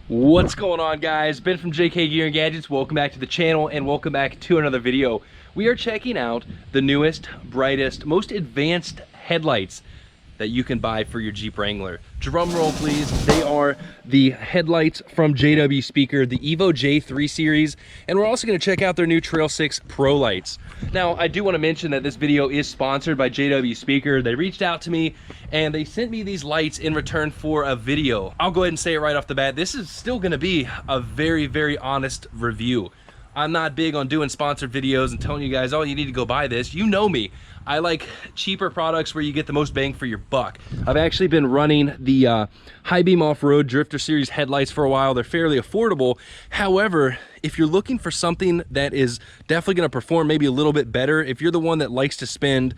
What's going on, guys? Ben from JK Gear and Gadgets. Welcome back to the channel and welcome back to another video. We are checking out the newest, brightest, most advanced headlights that you can buy for your Jeep Wrangler. Drum roll, please. They are the headlights from JW Speaker, the Evo J3 series, and we're also going to check out their new Trail 6 Pro lights. Now, I do want to mention that this video is sponsored by JW Speaker. They reached out to me and they sent me these lights in return for a video. I'll go ahead and say it right off the bat. This is still going to be a very, very honest review. I'm not big on doing sponsored videos and telling you guys, oh, you need to go buy this. You know me. I like cheaper products where you get the most bang for your buck. I've actually been running the High Beam Off-Road Drifter Series headlights for a while. They're fairly affordable. However, if you're looking for something that is definitely going to perform maybe a little bit better, if you're the one that likes to spend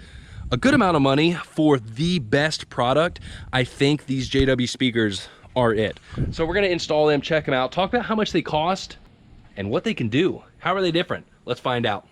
a good amount of money for the best product, I think these JW speakers are it. So we're going to install them, check them out, talk about how much they cost and what they can do. How are they different? Let's find out.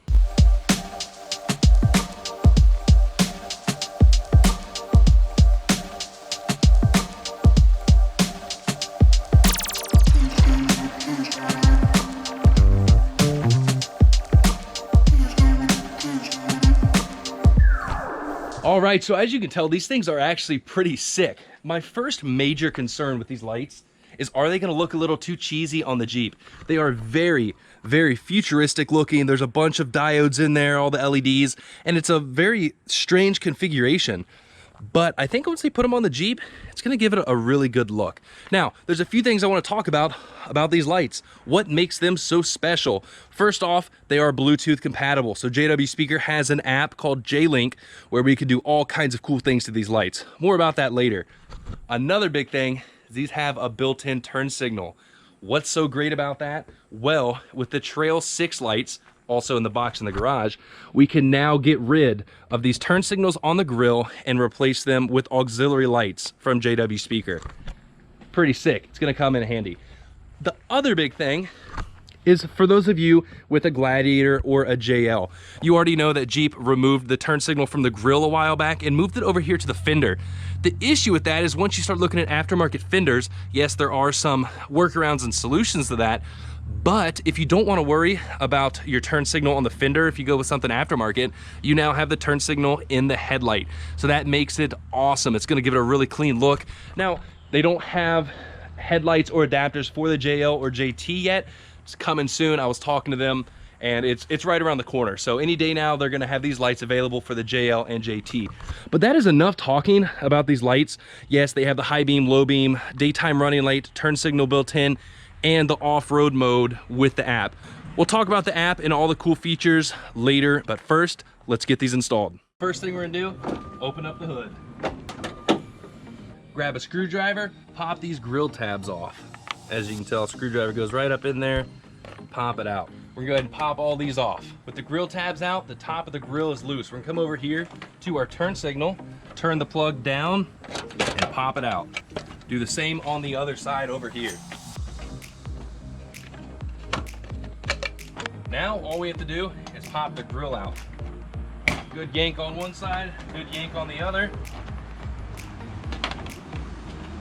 All right, so as you can tell, these things are actually pretty sick. My first major concern with these lights is, are they gonna look a little too cheesy on the Jeep? They are very, very futuristic looking. There's a bunch of diodes in there, all the LEDs, and it's a very strange configuration. But I think once they put them on the Jeep, it's gonna give it a really good look. Now, there's a few things I wanna talk about these lights. What makes them so special? First off, they are Bluetooth compatible. So JW Speaker has an app called J-Link where we can do all kinds of cool things to these lights. More about that later. Another big thing is these have a built-in turn signal. What's so great about that? Well, with the Trail 6 lights, also in the box in the garage, we can now get rid of these turn signals on the grill and replace them with auxiliary lights from JW Speaker. Pretty sick. It's gonna come in handy. The other big thing is for those of you with a Gladiator or a JL. You already know that Jeep removed the turn signal from the grill a while back and moved it over here to the fender. The issue with that is once you start looking at aftermarket fenders, yes, there are some workarounds and solutions to that, but if you don't want to worry about your turn signal on the fender, if you go with something aftermarket, you now have the turn signal in the headlight. So that makes it awesome. It's going to give it a really clean look. Now, they don't have headlights or adapters for the JL or JT yet. It's coming soon. I was talking to them and it's right around the corner. So any day now, they're going to have these lights available for the JL and JT. But that is enough talking about these lights. Yes, they have the high beam, low beam, daytime running light, turn signal built in, and the off-road mode with the app. We'll talk about the app and all the cool features later, but first, let's get these installed. First thing we're gonna do, open up the hood. Grab a screwdriver, pop these grill tabs off. As you can tell, screwdriver goes right up in there, pop it out. We're gonna go ahead and pop all these off. With the grill tabs out, the top of the grill is loose. We're gonna come over here to our turn signal, turn the plug down, and pop it out. Do the same on the other side over here. Now, all we have to do is pop the grill out. Good yank on one side, good yank on the other.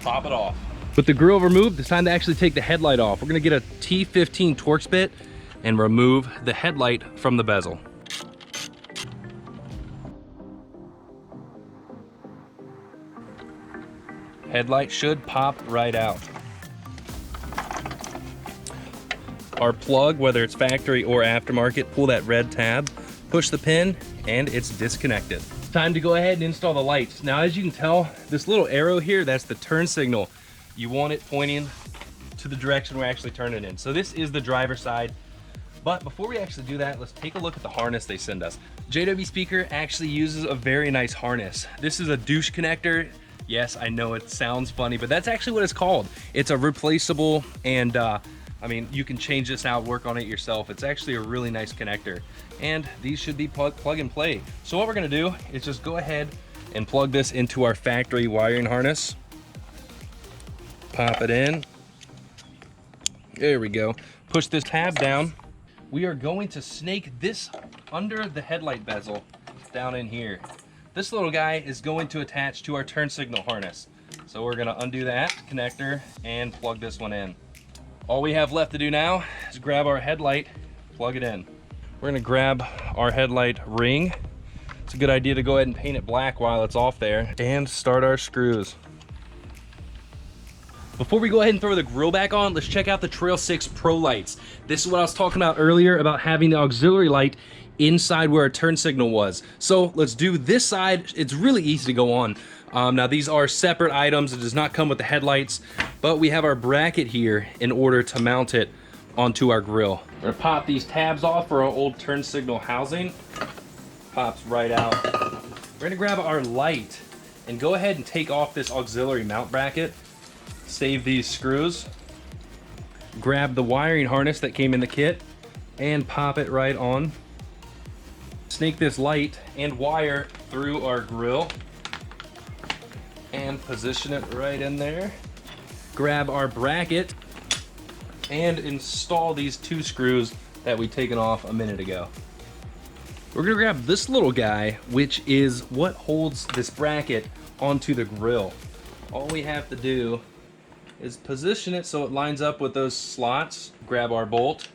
Pop it off. With the grill removed, it's time to actually take the headlight off. We're gonna get a T15 Torx bit and remove the headlight from the bezel. Headlight should pop right out. Our plug, whether it's factory or aftermarket, pull that red tab, push the pin, and it's disconnected. Time to go ahead and install the lights. Now, as you can tell, this little arrow here, that's the turn signal. You want it pointing to the direction we're actually turning in. So this is the driver's side. But before we actually do that, let's take a look at the harness they send us. JW Speaker actually uses a very nice harness. This is a douche connector. Yes, I know it sounds funny, but that's actually what it's called. It's a replaceable and I mean, you can change this out, work on it yourself. It's actually a really nice connector, and these should be plug and play. So what we're gonna do is just go ahead and plug this into our factory wiring harness. Pop it in. There we go. Push this tab down. We are going to snake this under the headlight bezel down in here. This little guy is going to attach to our turn signal harness. So we're gonna undo that connector and plug this one in. All we have left to do now is grab our headlight, plug it in. We're gonna grab our headlight ring. It's a good idea to go ahead and paint it black while it's off there, and start our screws. Before we go ahead and throw the grill back on, let's check out the Trail 6 Pro lights. This is what I was talking about earlier about having the auxiliary light inside where our turn signal was. So let's do this side. It's really easy to go on. Now these are separate items. It does not come with the headlights, but we have our bracket here in order to mount it onto our grill. We're gonna pop these tabs off for our old turn signal housing. Pops right out. We're gonna grab our light and go ahead and take off this auxiliary mount bracket. Save these screws. Grab the wiring harness that came in the kit and pop it right on. Snake this light and wire through our grill and position it right in there. Grab our bracket and install these 2 screws that we'd taken off a minute ago. We're gonna grab this little guy, which is what holds this bracket onto the grill. All we have to do is position it so it lines up with those slots. Grab our bolt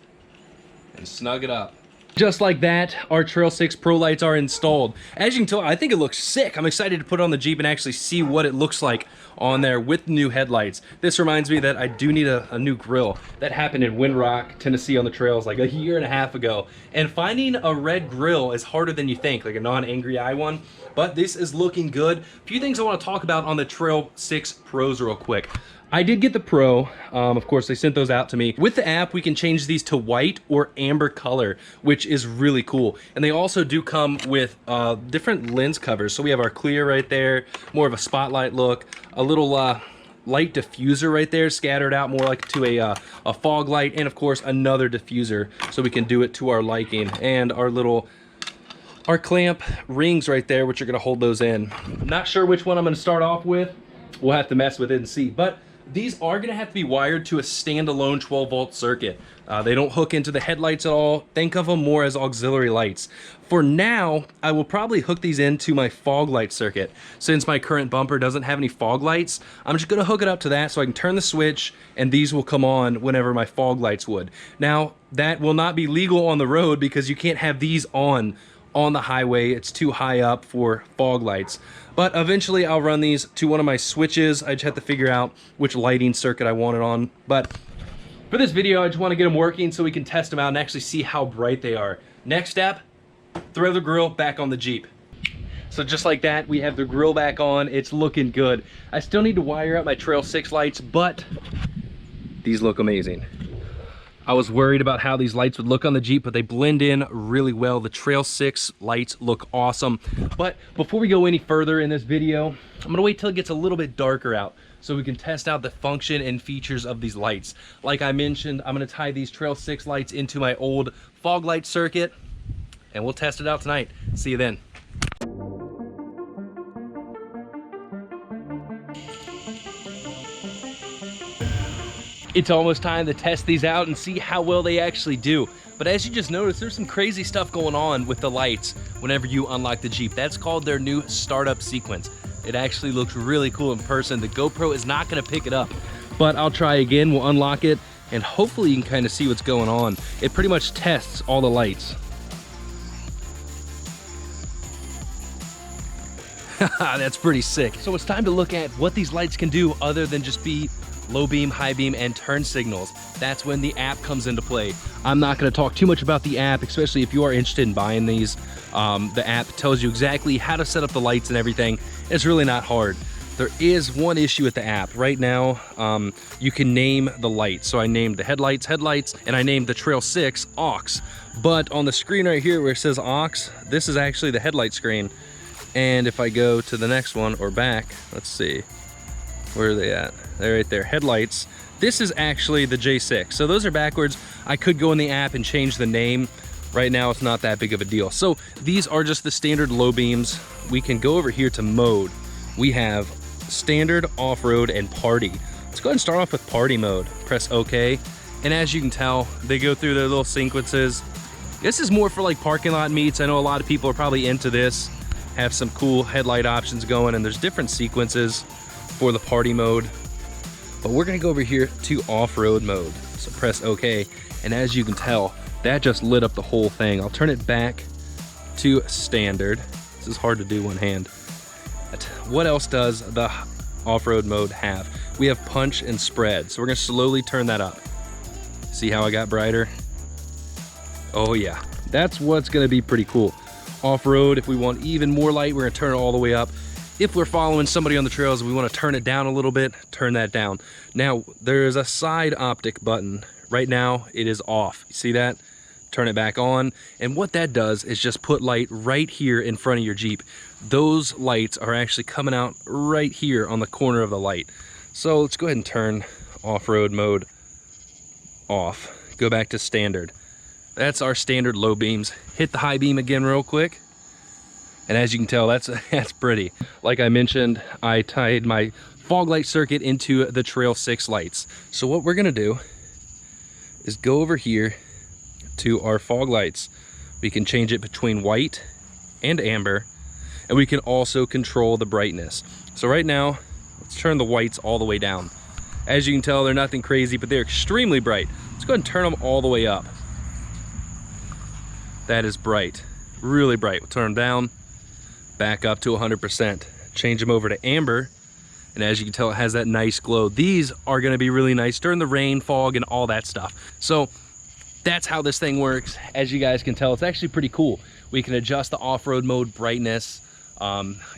and snug it up. Just like that, our Trail 6 Pro lights are installed. As you can tell, I think it looks sick. I'm excited to put it on the Jeep and actually see what it looks like on there with new headlights. This reminds me that I do need a new grill. That happened in Windrock, Tennessee on the trails like a year and a half ago. And finding a red grill is harder than you think, like a non-angry eye one. But this is looking good. A few things I want to talk about on the Trail 6 Pros real quick. I did get the Pro. Of course, they sent those out to me. With the app, we can change these to white or amber color, which is really cool. And they also do come with different lens covers. So we have our clear right there, more of a spotlight look, a little light diffuser right there, scattered out more like to a fog light, and of course, another diffuser, so we can do it to our liking. And our clamp rings right there, which are gonna hold those in. I'm not sure which one I'm gonna start off with. We'll have to mess with it and see. But these are gonna have to be wired to a standalone 12-volt circuit. They don't hook into the headlights at all. Think of them more as auxiliary lights. For now, I will probably hook these into my fog light circuit. Since my current bumper doesn't have any fog lights, I'm just gonna hook it up to that so I can turn the switch and these will come on whenever my fog lights would. Now, that will not be legal on the road because you can't have these on the highway. It's too high up for fog lights. But eventually I'll run these to one of my switches. I just have to figure out which lighting circuit I want it on. But for this video, I just want to get them working so we can test them out and actually see how bright they are. Next step, throw the grill back on the Jeep. So just like that, we have the grill back on. It's looking good. I still need to wire up my Trail 6 lights, but these look amazing. I was worried about how these lights would look on the Jeep, but they blend in really well. The Trail 6 lights look awesome. But before we go any further in this video, I'm gonna wait till it gets a little bit darker out so we can test out the function and features of these lights. Like I mentioned, I'm gonna tie these Trail 6 lights into my old fog light circuit, and we'll test it out tonight. See you then. It's almost time to test these out and see how well they actually do. But as you just noticed, there's some crazy stuff going on with the lights whenever you unlock the Jeep. That's called their new startup sequence. It actually looks really cool in person. The GoPro is not gonna pick it up, but I'll try again. We'll unlock it and hopefully you can kind of see what's going on. It pretty much tests all the lights. That's pretty sick. So it's time to look at what these lights can do other than just be low beam, high beam, and turn signals. That's when the app comes into play. I'm not gonna talk too much about the app, especially if you are interested in buying these. The app tells you exactly how to set up the lights and everything. It's really not hard. There is one issue with the app. Right now, you can name the lights. So I named the headlights, and I named the Trail 6 aux. But on the screen right here where it says aux, this is actually the headlight screen. And if I go to the next one or back, let's see, where are they at? They're right there, headlights. This is actually the J6. So those are backwards. I could go in the app and change the name. Right now, it's not that big of a deal. So these are just the standard low beams. We can go over here to mode. We have standard, off-road, and party. Let's go ahead and start off with party mode. Press OK. And as you can tell, they go through their little sequences. This is more for like parking lot meets. I know a lot of people are probably into this. Have some cool headlight options going, and there's different sequences for the party mode. But we're gonna go over here to off-road mode. So press OK, and as you can tell, that just lit up the whole thing. I'll turn it back to standard. This is hard to do one hand. But what else does the off-road mode have? We have punch and spread, so we're gonna slowly turn that up. See how I got brighter? Oh yeah, that's what's gonna be pretty cool. Off-road, if we want even more light, we're gonna turn it all the way up. If we're following somebody on the trails and we wanna turn it down a little bit, turn that down. Now, there's a side optic button. Right now, it is off. You see that? Turn it back on. And what that does is just put light right here in front of your Jeep. Those lights are actually coming out right here on the corner of the light. So let's go ahead and turn off-road mode off. Go back to standard. That's our standard low beams. Hit the high beam again real quick. And as you can tell, that's pretty. Like I mentioned, I tied my fog light circuit into the Trail 6 lights. So what we're gonna do is go over here to our fog lights. We can change it between white and amber, and we can also control the brightness. So right now, let's turn the whites all the way down. As you can tell, they're nothing crazy, but they're extremely bright. Let's go ahead and turn them all the way up. That is bright, really bright. We'll turn them down, back up to 100%. Change them over to amber, and as you can tell, it has that nice glow. These are gonna be really nice during the rain, fog, and all that stuff. So that's how this thing works. As you guys can tell, it's actually pretty cool. We can adjust the off-road mode brightness,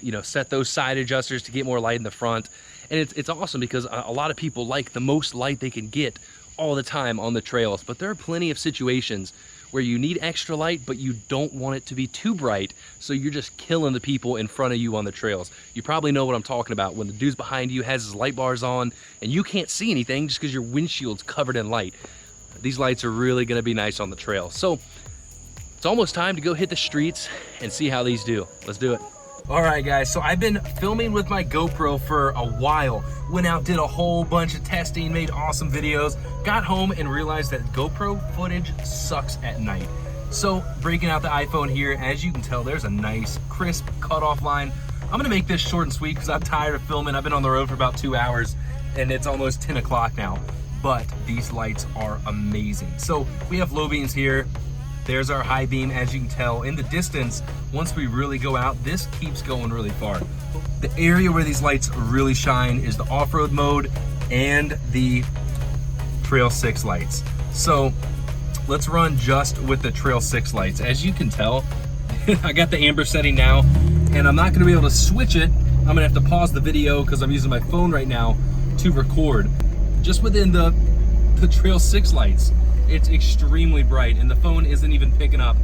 you know, set those side adjusters to get more light in the front. And it's awesome because a lot of people like the most light they can get all the time on the trails. But there are plenty of situations where you need extra light, but you don't want it to be too bright, so you're just killing the people in front of you on the trails. You probably know what I'm talking about, when the dude's behind you has his light bars on and you can't see anything just because your windshield's covered in light. These lights are really gonna be nice on the trail. So it's almost time to go hit the streets and see how these do. Let's do it. All right, guys, so I've been filming with my GoPro for a while. Went out, did a whole bunch of testing, made awesome videos, got home and realized that GoPro footage sucks at night. So breaking out the iPhone here, as you can tell, there's a nice crisp cutoff line. I'm gonna make this short and sweet because I'm tired of filming. I've been on the road for about 2 hours and it's almost 10 o'clock now. But these lights are amazing. So we have low beams here. There's our high beam. As you can tell in the distance, once we really go out, this keeps going really far. The area where these lights really shine is the off-road mode and the Trail 6 lights. So let's run just with the Trail 6 lights. As you can tell, I got the amber setting now, and I'm not gonna be able to switch it. I'm gonna have to pause the video because I'm using my phone right now to record. Just within the Trail 6 lights, it's extremely bright, and the phone isn't even picking up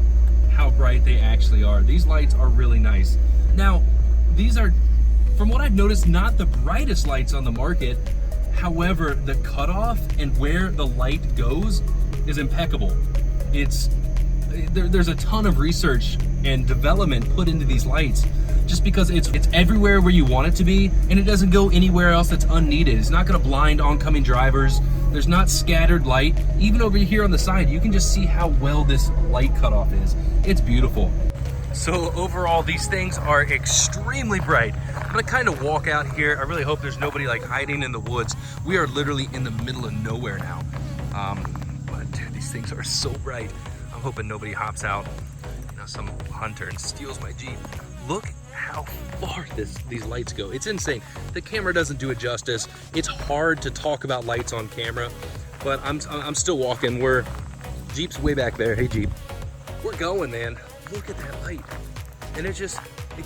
how bright they actually are. These lights are really nice. Now, these are, from what I've noticed, not the brightest lights on the market. However, the cutoff and where the light goes is impeccable. There's a ton of research and development put into these lights, just because it's everywhere where you want it to be, and it doesn't go anywhere else that's unneeded. It's not gonna blind oncoming drivers. There's not scattered light. Even over here on the side, you can just see how well this light cutoff is. It's beautiful. So overall, these things are extremely bright. I'm gonna kind of walk out here. I really hope there's nobody like hiding in the woods. We are literally in the middle of nowhere now. But dude, these things are so bright. I'm hoping nobody hops out, you know, some hunter and steals my Jeep. Look how far these lights go. It's insane. The camera doesn't do it justice. It's hard to talk about lights on camera, but I'm still walking. Jeep's way back there. Hey Jeep, we're going, man. Look at that light, and it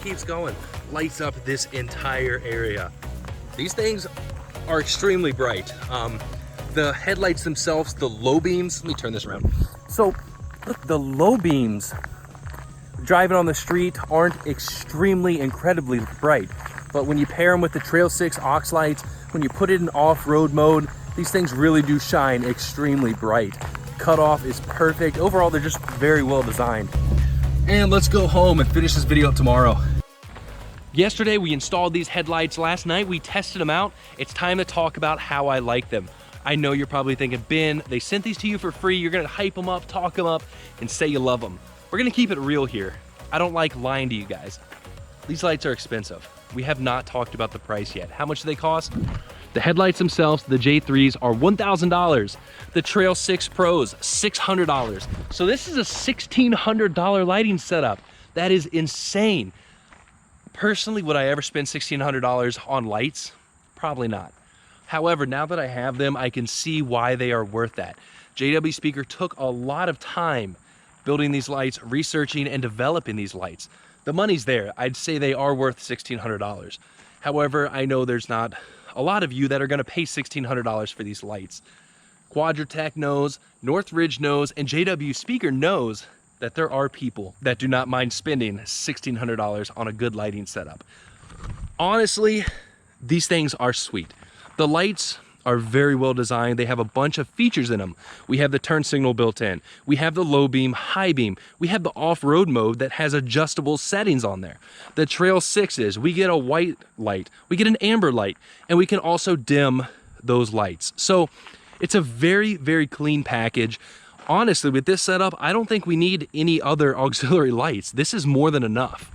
keeps going. Lights up this entire area. These things are extremely bright. The headlights themselves, the low beams. Let me turn this around. So look, the low beams driving on the street aren't incredibly bright, but when you pair them with the Trail 6 aux lights, when you put it in off-road mode, these things really do shine extremely bright. Cutoff is perfect. Overall, they're just very well designed. And let's go home and finish this video up tomorrow. Yesterday we installed these headlights. Last night we tested them out. It's time to talk about how I like them. I know you're probably thinking, Ben, they sent these to you for free. You're gonna hype them up, talk them up, and say you love them. We're gonna keep it real here. I don't like lying to you guys. These lights are expensive. We have not talked about the price yet. How much do they cost? The headlights themselves, the J3s, are $1,000. The Trail 6 Pros, $600. So this is a $1,600 lighting setup. That is insane. Personally, would I ever spend $1,600 on lights? Probably not. However, now that I have them, I can see why they are worth that. JW Speaker took a lot of time building these lights, researching and developing these lights. The money's there. I'd say they are worth $1,600. However, I know there's not a lot of you that are gonna pay $1,600 for these lights. Quadratech knows, Northridge knows, and JW Speaker knows that there are people that do not mind spending $1,600 on a good lighting setup. Honestly, these things are sweet. The lights are very well designed. They have a bunch of features in them. We have the turn signal built in. We have the low beam, high beam. We have the off-road mode that has adjustable settings on there. The Trail 6s, we get a white light, we get an amber light, and we can also dim those lights. So it's a very, very clean package. Honestly, with this setup, I don't think we need any other auxiliary lights. This is more than enough.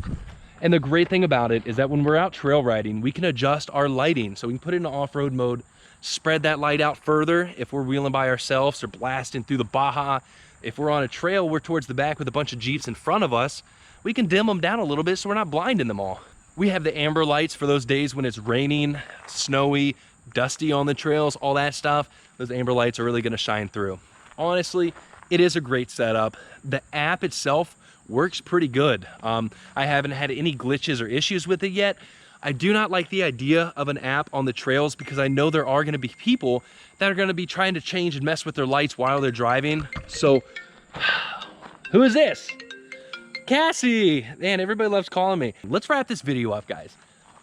And the great thing about it is that when we're out trail riding, we can adjust our lighting. So we can put it in off-road mode, spread that light out further if we're wheeling by ourselves or blasting through the Baja. If we're on a trail, we're towards the back with a bunch of Jeeps in front of us, we can dim them down a little bit so we're not blinding them all. We have the amber lights for those days when it's raining, snowy, dusty on the trails, all that stuff. Those amber lights are really gonna shine through. Honestly, it is a great setup. The app itself works pretty good. I haven't had any glitches or issues with it yet. I do not like the idea of an app on the trails because I know there are gonna be people that are gonna be trying to change and mess with their lights while they're driving. So, who is this? Cassie! Man, everybody loves calling me. Let's wrap this video up, guys.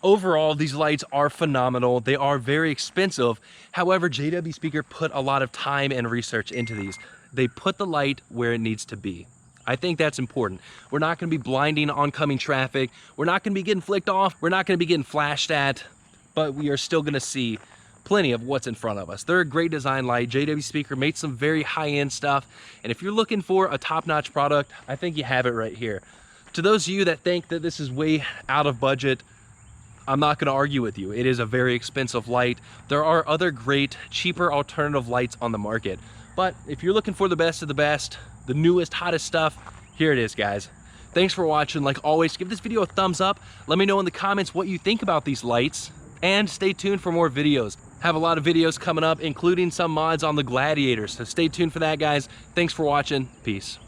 Overall, these lights are phenomenal. They are very expensive. However, JW Speaker put a lot of time and research into these. They put the light where it needs to be. I think that's important. We're not gonna be blinding oncoming traffic. We're not gonna be getting flicked off. We're not gonna be getting flashed at, but we are still gonna see plenty of what's in front of us. They're a great design light. JW Speaker made some very high-end stuff. And if you're looking for a top-notch product, I think you have it right here. To those of you that think that this is way out of budget, I'm not gonna argue with you. It is a very expensive light. There are other great, cheaper alternative lights on the market. But if you're looking for the best of the best, the newest, hottest stuff, here it is, guys. Thanks for watching. Like always, give this video a thumbs up. Let me know in the comments what you think about these lights, and stay tuned for more videos. Have a lot of videos coming up, including some mods on the Gladiator, so stay tuned for that, guys. Thanks for watching. Peace.